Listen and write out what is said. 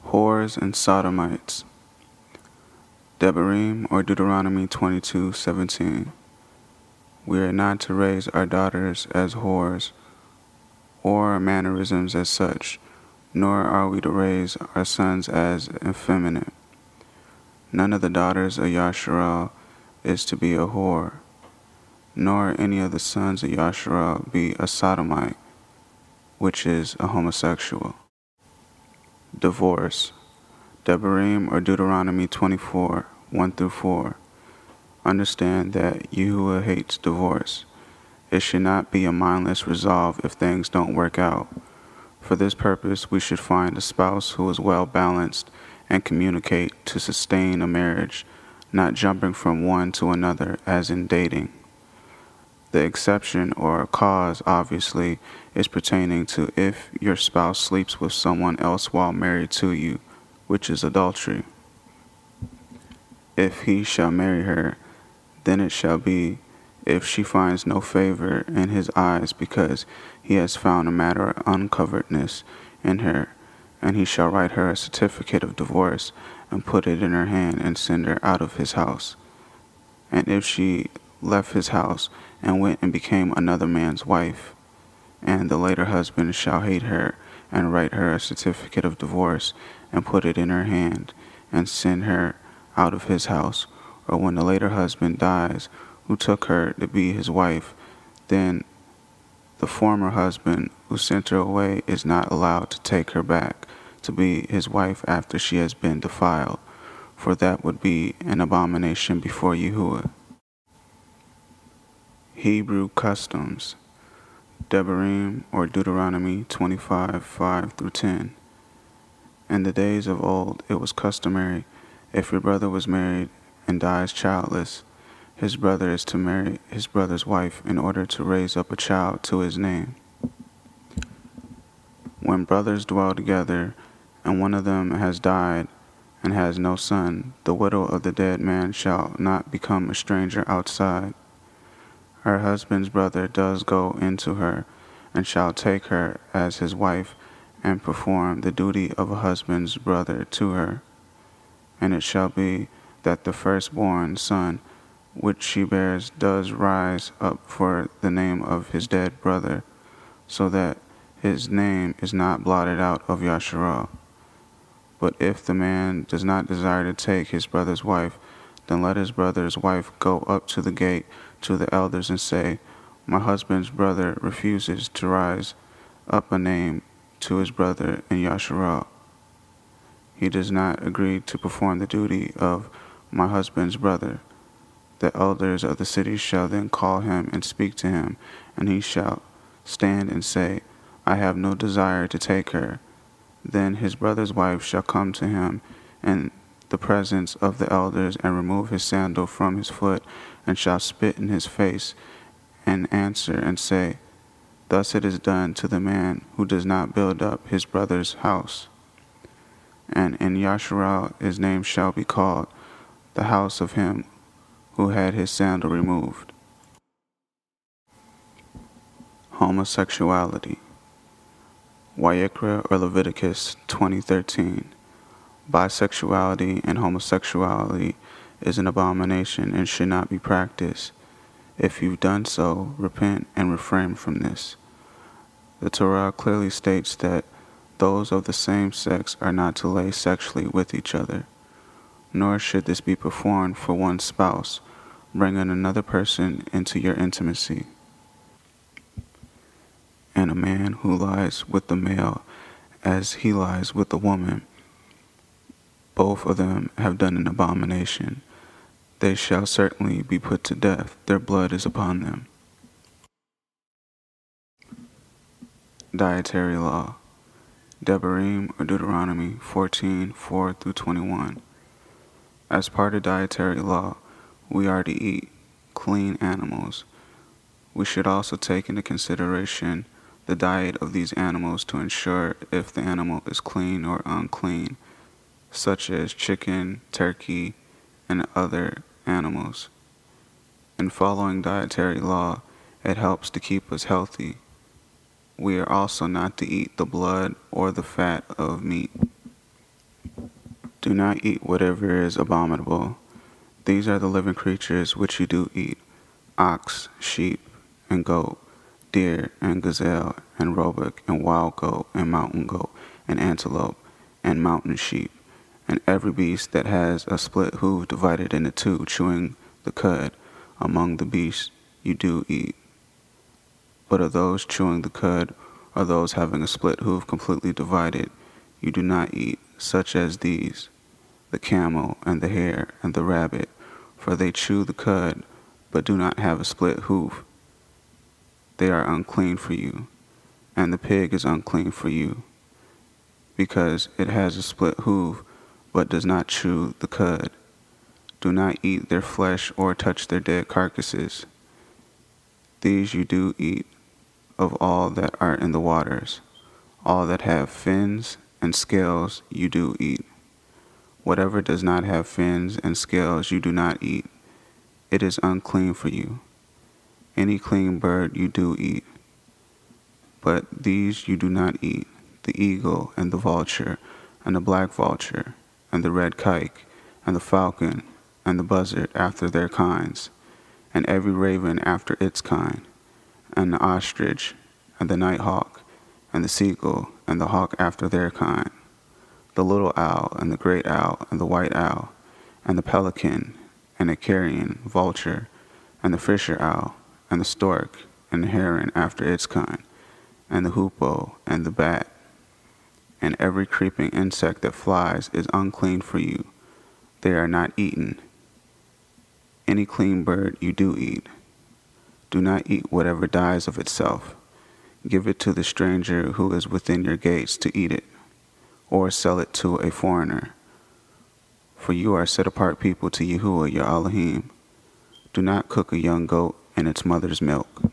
Whores and sodomites. Devarim, or Deuteronomy 22:17. We are not to raise our daughters as whores, or our mannerisms as such, nor are we to raise our sons as effeminate. None of the daughters of Yasharal is to be a whore, nor any of the sons of Yasharal be a sodomite, which is a homosexual. Divorce. Devarim, or Deuteronomy 24:1-4. Understand that Yahuwah hates divorce. It should not be a mindless resolve if things don't work out. For this purpose, we should find a spouse who is well balanced and communicate to sustain a marriage, not jumping from one to another as in dating. The exception or cause, obviously, is pertaining to if your spouse sleeps with someone else while married to you, which is adultery. If he shall marry her, then it shall be, if she finds no favor in his eyes, because he has found a matter of uncoveredness in her, and he shall write her a certificate of divorce, and put it in her hand, and send her out of his house. And if she left his house, and went and became another man's wife, and the later husband shall hate her, and write her a certificate of divorce, and put it in her hand, and send her out of his house, or when the later husband dies, who took her to be his wife, then the former husband who sent her away is not allowed to take her back to be his wife after she has been defiled, for that would be an abomination before Yahuwah. Hebrew customs. Devarim, or Deuteronomy 25:5-10. In the days of old it was customary, if your brother was married and dies childless, his brother is to marry his brother's wife in order to raise up a child to his name. When brothers dwell together, and one of them has died and has no son, the widow of the dead man shall not become a stranger outside. Her husband's brother does go into her, and shall take her as his wife, and perform the duty of a husband's brother to her. And it shall be that the firstborn son which she bears does rise up for the name of his dead brother, so that his name is not blotted out of Yasharal. But if the man does not desire to take his brother's wife, then let his brother's wife go up to the gate to the elders and say, my husband's brother refuses to rise up a name to his brother in Yasharal. He does not agree to perform the duty of my husband's brother. The elders of the city shall then call him and speak to him, and he shall stand and say, I have no desire to take her. Then his brother's wife shall come to him in the presence of the elders, and remove his sandal from his foot, and shall spit in his face, and answer and say, thus it is done to the man who does not build up his brother's house. And in Yasharal his name shall be called, the house of him who had his sandal removed. Homosexuality. Wayikra, or Leviticus 20:13. Bisexuality and homosexuality is an abomination and should not be practiced. If you've done so, repent and refrain from this. The Torah clearly states that those of the same sex are not to lay sexually with each other, nor should this be performed for one spouse, bringing another person into your intimacy. And a man who lies with the male as he lies with the woman, both of them have done an abomination. They shall certainly be put to death. Their blood is upon them. Dietary law. Devarim, or Deuteronomy 14:4-21. As part of dietary law, we are to eat clean animals. We should also take into consideration the diet of these animals to ensure if the animal is clean or unclean, such as chicken, turkey, and other animals. In following dietary law, it helps to keep us healthy. We are also not to eat the blood or the fat of meat. Do not eat whatever is abominable. These are the living creatures which you do eat: ox, sheep, and goat, deer, and gazelle, and roebuck, and wild goat, and mountain goat, and antelope, and mountain sheep, and every beast that has a split hoof divided into two, chewing the cud. Among the beasts you do eat. But of those chewing the cud, or those having a split hoof completely divided, you do not eat, such as these: the camel, and the hare, and the rabbit, for they chew the cud, but do not have a split hoof. They are unclean for you. And the pig is unclean for you, because it has a split hoof, but does not chew the cud. Do not eat their flesh or touch their dead carcasses. These you do eat of all that are in the waters. All that have fins and scales you do eat. Whatever does not have fins and scales you do not eat. It is unclean for you. Any clean bird you do eat. But these you do not eat: the eagle, and the vulture, and the black vulture, and the red kite, and the falcon, and the buzzard after their kinds, and every raven after its kind, and the ostrich, and the nighthawk, and the seagull, and the hawk after their kind, the little owl, and the great owl, and the white owl, and the pelican, and the carrion vulture, and the fisher owl, and the stork, and the heron after its kind, and the hoopoe, and the bat, and every creeping insect that flies is unclean for you. They are not eaten. Any clean bird you do eat. Do not eat whatever dies of itself. Give it to the stranger who is within your gates to eat it, or sell it to a foreigner. For you are a set-apart people to Yahuwah your Elohim. Do not cook a young goat in its mother's milk.